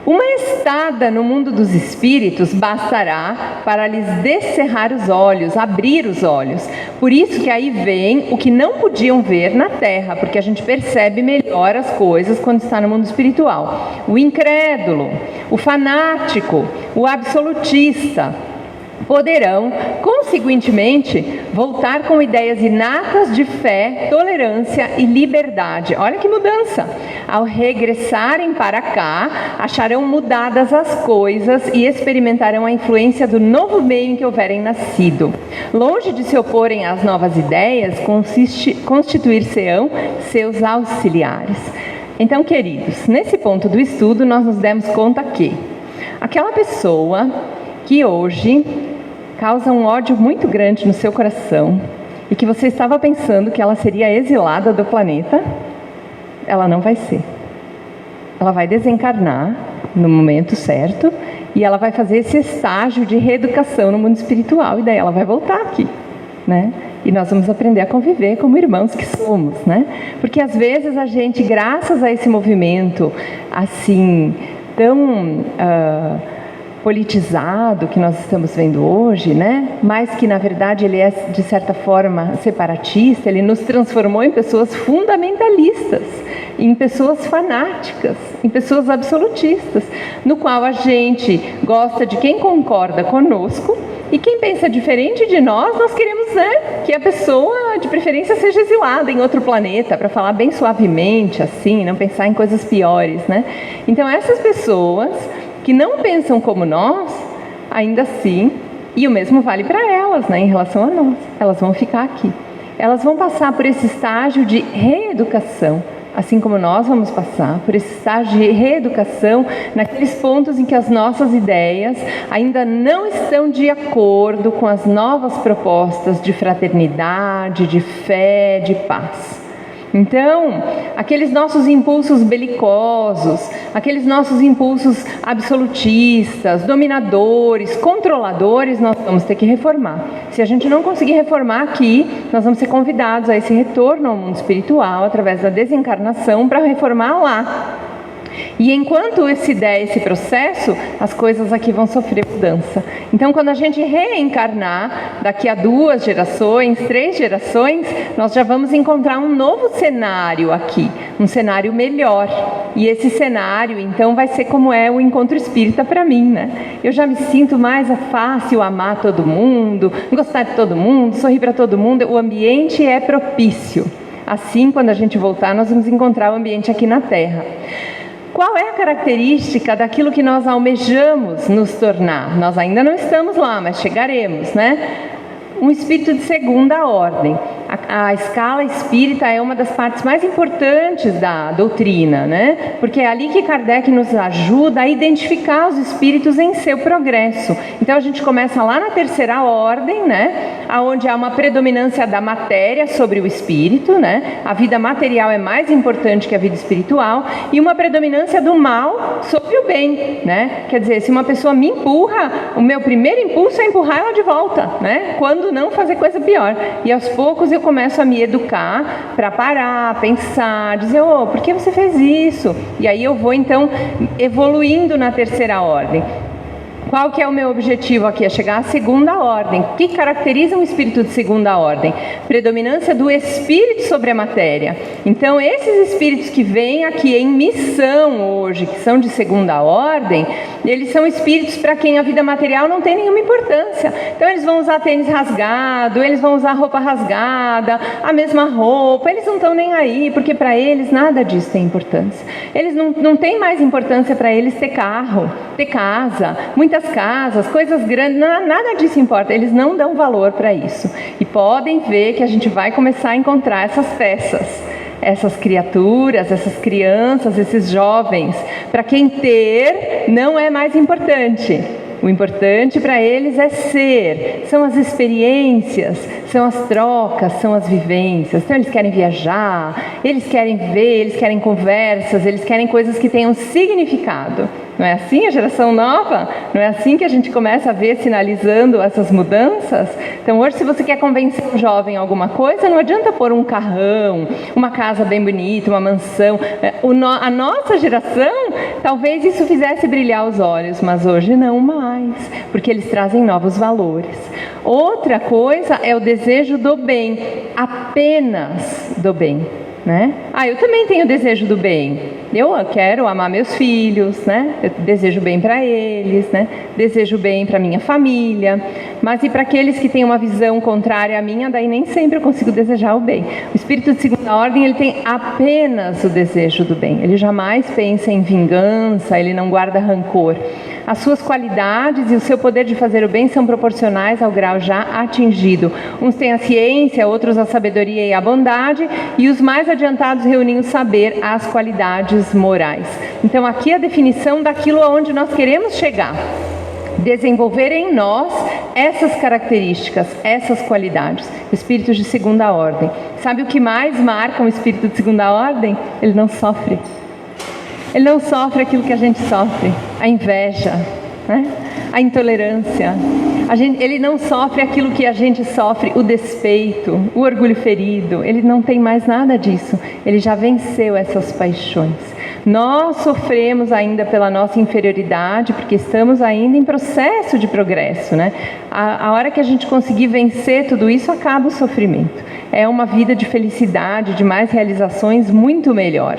Uma estada no mundo dos espíritos bastará para lhes descerrar os olhos, abrir os olhos. Por isso que aí vem o que não podiam ver na Terra, porque a gente percebe melhor as coisas quando está no mundo espiritual. O incrédulo, o fanático, o absolutista poderão, consequentemente, voltar com ideias inatas de fé, tolerância e liberdade. Olha que mudança! Ao regressarem para cá, acharão mudadas as coisas e experimentarão a influência do novo meio em que houverem nascido. Longe de se oporem às novas ideias, constituir-se-ão seus auxiliares. Então, queridos, nesse ponto do estudo, nós nos demos conta que aquela pessoa que hoje causa um ódio muito grande no seu coração e que você estava pensando que ela seria exilada do planeta, ela não vai ser. Ela vai desencarnar no momento certo e ela vai fazer esse estágio de reeducação no mundo espiritual e daí ela vai voltar aqui, né? E nós vamos aprender a conviver como irmãos que somos, né? Porque às vezes a gente, graças a esse movimento assim tão politizado que nós estamos vendo hoje, né? Mas que na verdade ele é de certa forma separatista, ele nos transformou em pessoas fundamentalistas, em pessoas fanáticas, em pessoas absolutistas, no qual a gente gosta de quem concorda conosco e quem pensa diferente de nós, nós queremos, né, que a pessoa de preferência seja exilada em outro planeta, para falar bem suavemente assim, não pensar em coisas piores, né? Então essas pessoas que não pensam como nós, ainda assim, e o mesmo vale para elas, né, em relação a nós, elas vão ficar aqui. Elas vão passar por esse estágio de reeducação, assim como nós vamos passar por esse estágio de reeducação naqueles pontos em que as nossas ideias ainda não estão de acordo com as novas propostas de fraternidade, de fé, de paz. Então, aqueles nossos impulsos belicosos, aqueles nossos impulsos absolutistas, dominadores, controladores, nós vamos ter que reformar. Se a gente não conseguir reformar aqui, nós vamos ser convidados a esse retorno ao mundo espiritual, através da desencarnação, para reformar lá. E enquanto se der esse processo, as coisas aqui vão sofrer mudança. Então, quando a gente reencarnar, daqui a 2 gerações, 3 gerações, nós já vamos encontrar um novo cenário aqui, um cenário melhor. E esse cenário, então, vai ser como é o encontro espírita para mim, né? Eu já me sinto mais fácil amar todo mundo, gostar de todo mundo, sorrir para todo mundo, o ambiente é propício. Assim, quando a gente voltar, nós vamos encontrar o ambiente aqui na Terra. Qual é a característica daquilo que nós almejamos nos tornar? Nós ainda não estamos lá, mas chegaremos, né? Um espírito de segunda ordem. A escala espírita é uma das partes mais importantes da doutrina, né? Porque é ali que Kardec nos ajuda a identificar os espíritos em seu progresso. Então a gente começa lá na terceira ordem, né? Onde há uma predominância da matéria sobre o espírito, né? A vida material é mais importante que a vida espiritual, e uma predominância do mal sobre o bem, né? Quer dizer, se uma pessoa me empurra, o meu primeiro impulso é empurrar ela de volta, né? Quando não fazer coisa pior. E aos poucos eu começo a me educar para parar, pensar, dizer, por que você fez isso? E aí eu vou então evoluindo na terceira ordem. Qual que é o meu objetivo aqui? É chegar à segunda ordem. O que caracteriza um espírito de segunda ordem? Predominância do espírito sobre a matéria. Então, esses espíritos que vêm aqui em missão hoje, que são de segunda ordem, eles são espíritos para quem a vida material não tem nenhuma importância. Então, eles vão usar tênis rasgado, eles vão usar roupa rasgada, a mesma roupa, eles não estão nem aí, porque para eles nada disso tem importância. Eles não tem mais importância para eles ter carro, ter casa, muitas casas, coisas grandes, nada disso importa. Eles não dão valor para isso. E podem ver que a gente vai começar a encontrar essas peças, essas criaturas, essas crianças, esses jovens, para quem ter não é mais importante. O importante para eles é ser, são as experiências, são as trocas, são as vivências. Então eles querem viajar, eles querem ver, eles querem conversas, eles querem coisas que tenham significado. Não é assim a geração nova? Não é assim que a gente começa a ver sinalizando essas mudanças? Então hoje, se você quer convencer um jovem a alguma coisa, não adianta pôr um carrão, uma casa bem bonita, uma mansão. A nossa geração, talvez isso fizesse brilhar os olhos, mas hoje não mais, porque eles trazem novos valores. Outra coisa é o desejo do bem, apenas do bem. Né? Eu também tenho desejo do bem. Eu quero amar meus filhos, né? Eu desejo bem para eles, né? Desejo bem para minha família. Mas e para aqueles que têm uma visão contrária à minha, daí nem sempre eu consigo desejar o bem. O espírito de segunda ordem, ele tem apenas o desejo do bem. Ele jamais pensa em vingança, ele não guarda rancor. As suas qualidades e o seu poder de fazer o bem são proporcionais ao grau já atingido. Uns têm a ciência, outros a sabedoria e a bondade, e os mais adiantados reúnem o saber, as qualidades morais. Então aqui a definição daquilo aonde nós queremos chegar. Desenvolver em nós essas características, essas qualidades. Espíritos de segunda ordem. Sabe o que mais marca um espírito de segunda ordem? Ele não sofre. Ele não sofre aquilo que a gente sofre, a inveja, né? A intolerância. Ele não sofre aquilo que a gente sofre, o despeito, o orgulho ferido. Ele não tem mais nada disso. Ele já venceu essas paixões. Nós sofremos ainda pela nossa inferioridade, porque estamos ainda em processo de progresso, né? A hora que a gente conseguir vencer tudo isso, acaba o sofrimento. É uma vida de felicidade, de mais realizações, muito melhor.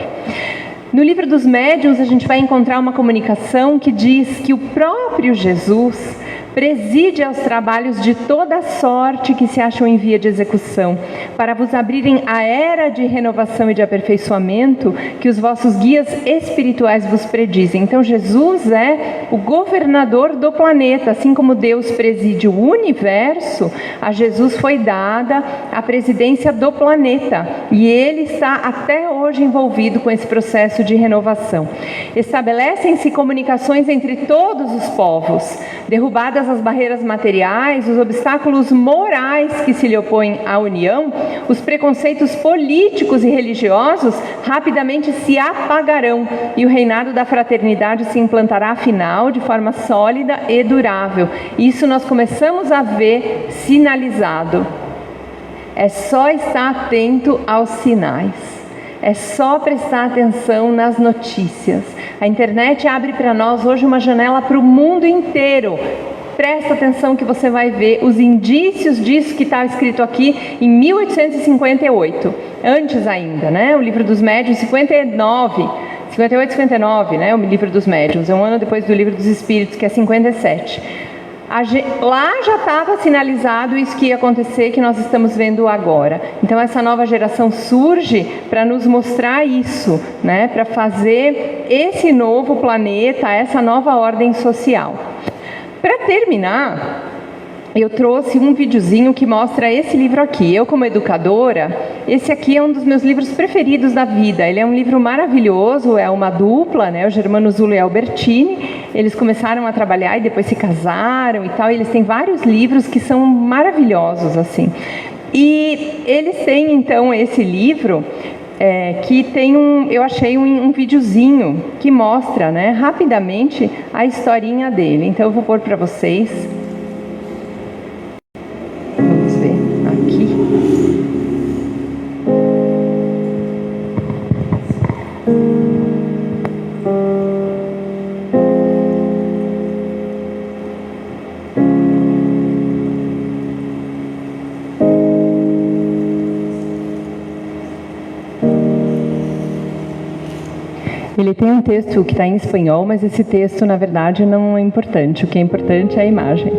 No livro dos médiuns, a gente vai encontrar uma comunicação que diz que o próprio Jesus preside aos trabalhos de toda sorte que se acham em via de execução, para vos abrirem a era de renovação e de aperfeiçoamento que os vossos guias espirituais vos predizem. Então Jesus é o governador do planeta, assim como Deus preside o universo, a Jesus foi dada a presidência do planeta, e ele está até hoje envolvido com esse processo de renovação. Estabelecem-se comunicações entre todos os povos, derrubadas as barreiras materiais, os obstáculos morais que se lhe opõem à união, os preconceitos políticos e religiosos rapidamente se apagarão e o reinado da fraternidade se implantará afinal de forma sólida e durável. Isso nós começamos a ver sinalizado. É só estar atento aos sinais. É só prestar atenção nas notícias. A internet abre para nós hoje uma janela para o mundo inteiro. Presta atenção que você vai ver os indícios disso que está escrito aqui em 1858, antes ainda, né? O livro dos médiuns, 58, 59, né? O livro dos médiuns, é um ano depois do livro dos espíritos, que é 57. Lá já estava sinalizado isso que ia acontecer, que nós estamos vendo agora. Então essa nova geração surge para nos mostrar isso, né? Para fazer esse novo planeta, essa nova ordem social. Para terminar, eu trouxe um videozinho que mostra esse livro aqui. Eu, como educadora, esse aqui é um dos meus livros preferidos da vida. Ele é um livro maravilhoso, é uma dupla, né? O Germano Zulo e Albertini. Eles começaram a trabalhar e depois se casaram e tal. E eles têm vários livros que são maravilhosos, assim. E eles têm, então, esse livro... que tem eu achei um videozinho que mostra, né, rapidamente a historinha dele. Então eu vou pôr para vocês. Vamos ver aqui. Ele tem um texto que está em espanhol, mas esse texto, na verdade, não é importante. O que é importante é a imagem.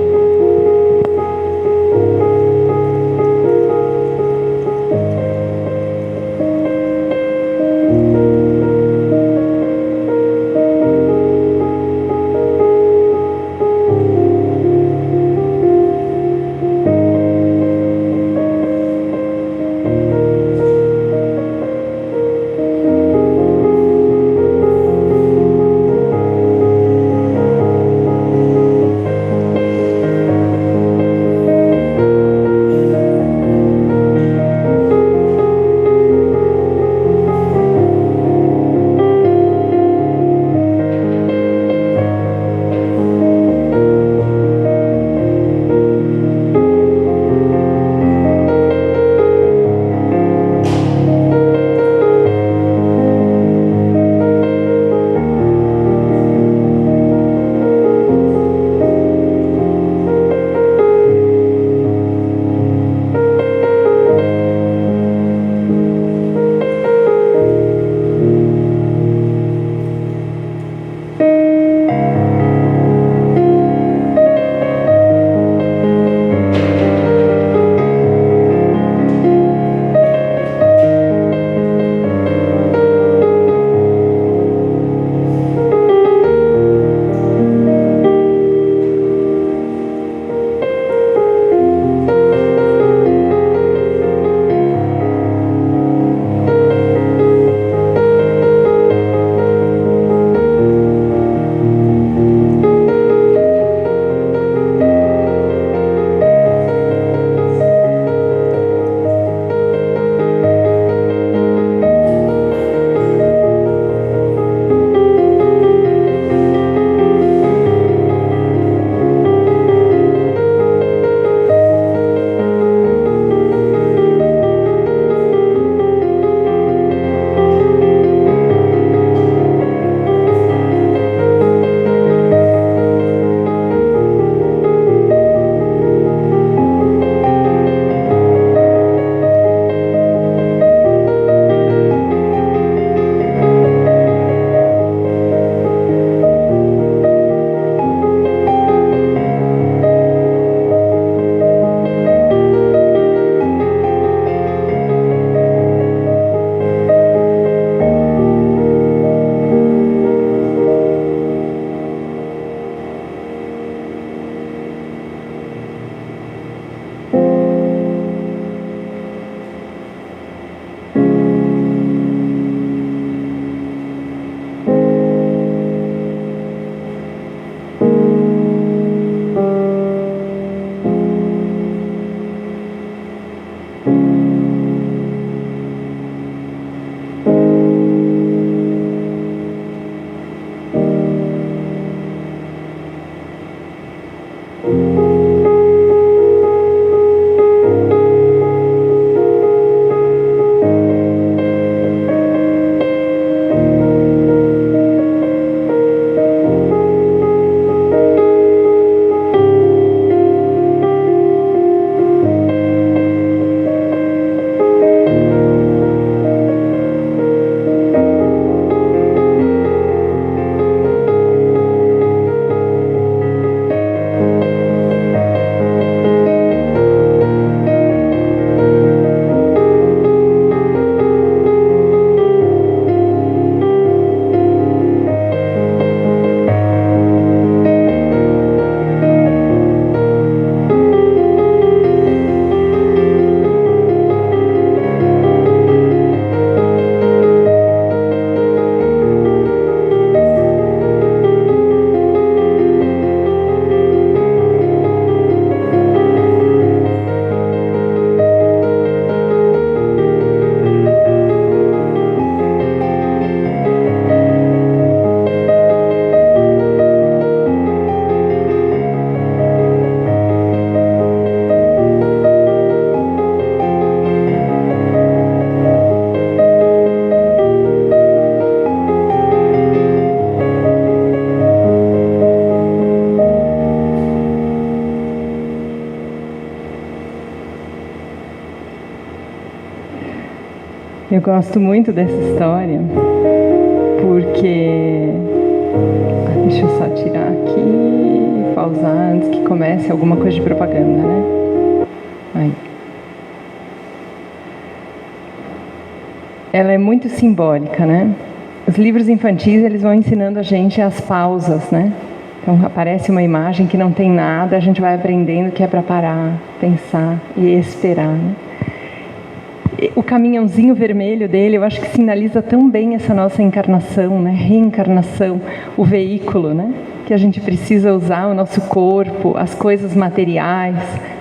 Eu gosto muito dessa história porque... Deixa eu só tirar aqui, pausar antes que comece alguma coisa de propaganda, né? Aí. Ela é muito simbólica, né? Os livros infantis, eles vão ensinando a gente as pausas, né? Então aparece uma imagem que não tem nada, a gente vai aprendendo que é para parar, pensar e esperar, né? O caminhãozinho vermelho dele, eu acho que sinaliza tão bem essa nossa encarnação, né? Reencarnação, o veículo, né? Que a gente precisa usar o nosso corpo, as coisas materiais,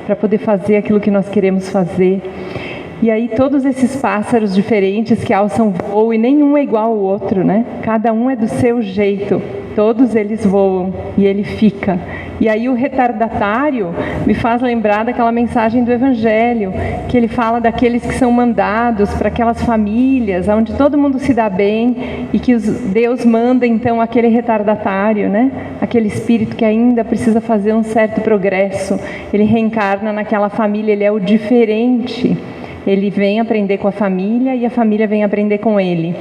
para poder fazer aquilo que nós queremos fazer. E aí todos esses pássaros diferentes que alçam voo, e nenhum é igual ao outro, né? Cada um é do seu jeito, todos eles voam e ele fica. E aí o retardatário me faz lembrar daquela mensagem do Evangelho, que ele fala daqueles que são mandados para aquelas famílias, onde todo mundo se dá bem, e que Deus manda então aquele retardatário, né? Aquele espírito que ainda precisa fazer um certo progresso. Ele reencarna naquela família, ele é o diferente. Ele vem aprender com a família e a família vem aprender com ele.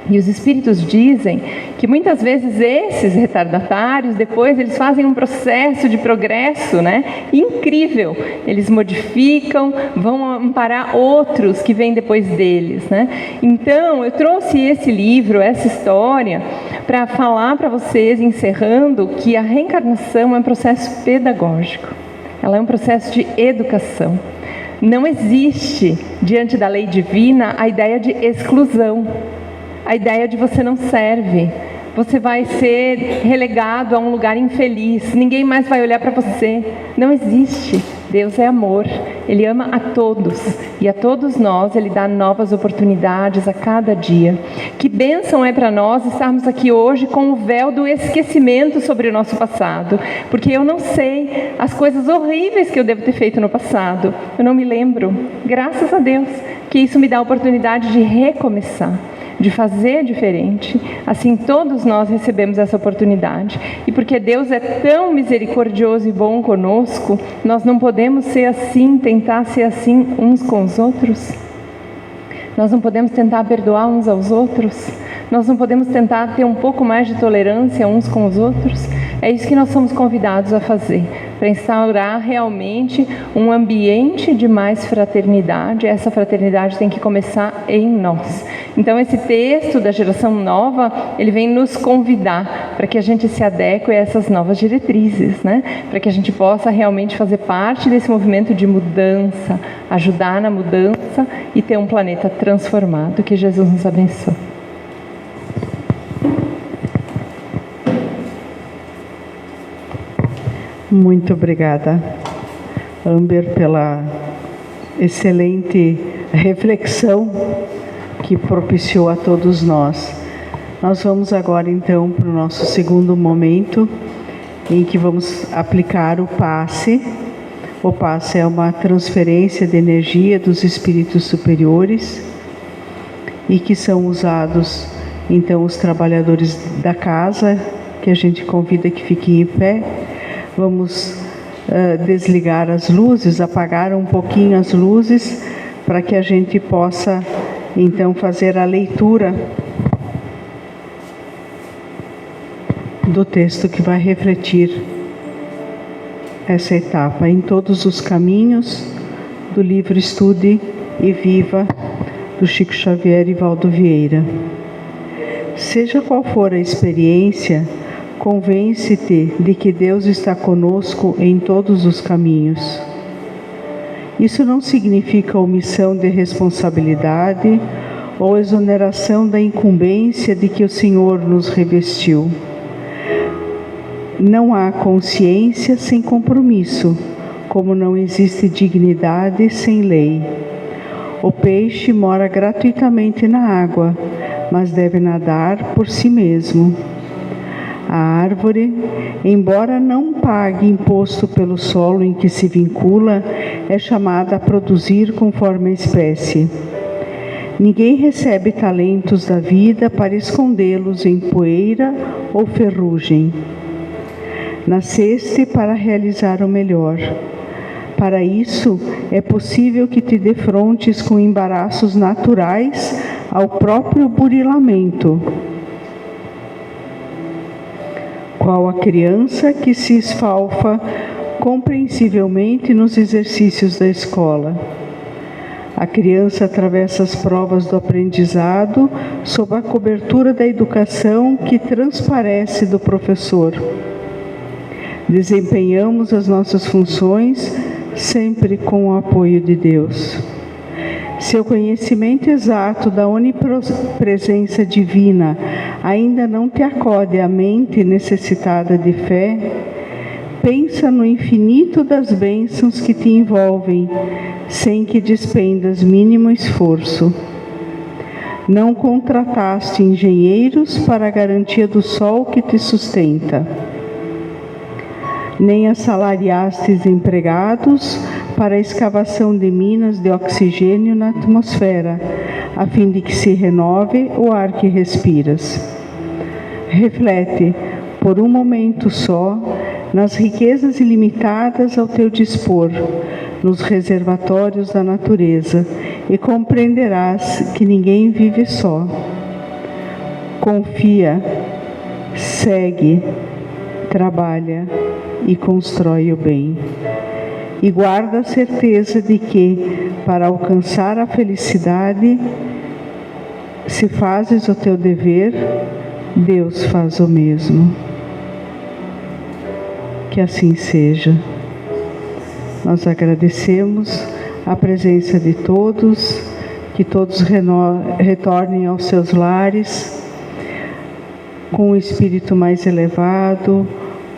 E os espíritos dizem que muitas vezes esses retardatários, depois eles fazem um processo de progresso, né? Incrível. Eles modificam, vão amparar outros que vêm depois deles, né? Então, eu trouxe esse livro, essa história, para falar para vocês, encerrando, que a reencarnação é um processo pedagógico. Ela é um processo de educação. Não existe, diante da lei divina, a ideia de exclusão. A ideia de você não serve, você vai ser relegado a um lugar infeliz, ninguém mais vai olhar para você. Não existe. Deus é amor, Ele ama a todos, e a todos nós Ele dá novas oportunidades a cada dia. Que bênção é para nós estarmos aqui hoje com o véu do esquecimento sobre o nosso passado, porque eu não sei as coisas horríveis que eu devo ter feito no passado, eu não me lembro. Graças a Deus que isso me dá a oportunidade de recomeçar, de fazer diferente. Assim todos nós recebemos essa oportunidade, e porque Deus é tão misericordioso e bom conosco, nós não podemos ser assim, tentar ser assim uns com os outros. Nós não podemos tentar perdoar uns aos outros. Nós não podemos tentar ter um pouco mais de tolerância uns com os outros. É isso que nós somos convidados a fazer, para instaurar realmente um ambiente de mais fraternidade. Essa fraternidade tem que começar em nós. Então esse texto da geração nova, ele vem nos convidar para que a gente se adeque a essas novas diretrizes, né? Para que a gente possa realmente fazer parte desse movimento de mudança, ajudar na mudança e ter um planeta transformado. Que Jesus nos abençoe. Muito obrigada, Amber, pela excelente reflexão que propiciou a todos nós. Nós vamos agora então para o nosso segundo momento, em que vamos aplicar o passe. O passe é uma transferência de energia dos espíritos superiores, e que são usados então os trabalhadores da casa, que a gente convida que fiquem em pé. Vamos desligar as luzes, apagar um pouquinho as luzes, para que a gente possa então fazer a leitura do texto que vai refletir essa etapa. Em todos os caminhos, do livro Estude e Viva, do Chico Xavier e Valdo Vieira. Seja qual for a experiência, convence-te de que Deus está conosco em todos os caminhos. Isso não significa omissão de responsabilidade ou exoneração da incumbência de que o Senhor nos revestiu. Não há consciência sem compromisso, como não existe dignidade sem lei. O peixe mora gratuitamente na água, mas deve nadar por si mesmo. A árvore, embora não pague imposto pelo solo em que se vincula, é chamada a produzir conforme a espécie. Ninguém recebe talentos da vida para escondê-los em poeira ou ferrugem. Nasceste para realizar o melhor. Para isso, é possível que te defrontes com embaraços naturais ao próprio burilamento. qual a criança que se esfalfa compreensivelmente nos exercícios da escola. A criança atravessa as provas do aprendizado sob a cobertura da educação que transparece do professor. Desempenhamos as nossas funções sempre com o apoio de Deus. Seu conhecimento exato da onipresença divina ainda não te acode a mente necessitada de fé? Pensa no infinito das bênçãos que te envolvem, sem que despendas mínimo esforço. Não contrataste engenheiros para a garantia do sol que te sustenta, nem assalariastes empregados para a escavação de minas de oxigênio na atmosfera, a fim de que se renove o ar que respiras. Reflete, por um momento só, nas riquezas ilimitadas ao teu dispor, nos reservatórios da natureza, e compreenderás que ninguém vive só. Confia, segue, trabalha e constrói o bem. E guarda a certeza de que, para alcançar a felicidade, se fazes o teu dever, Deus faz o mesmo. Que assim seja. Nós agradecemos a presença de todos, que todos retornem aos seus lares com o espírito mais elevado,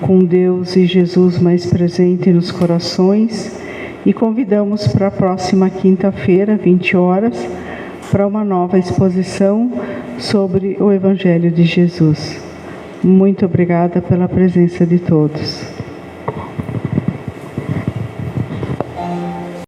com Deus e Jesus mais presente nos corações, e convidamos para a próxima quinta-feira, 20 horas, para uma nova exposição sobre o Evangelho de Jesus. Muito obrigada pela presença de todos.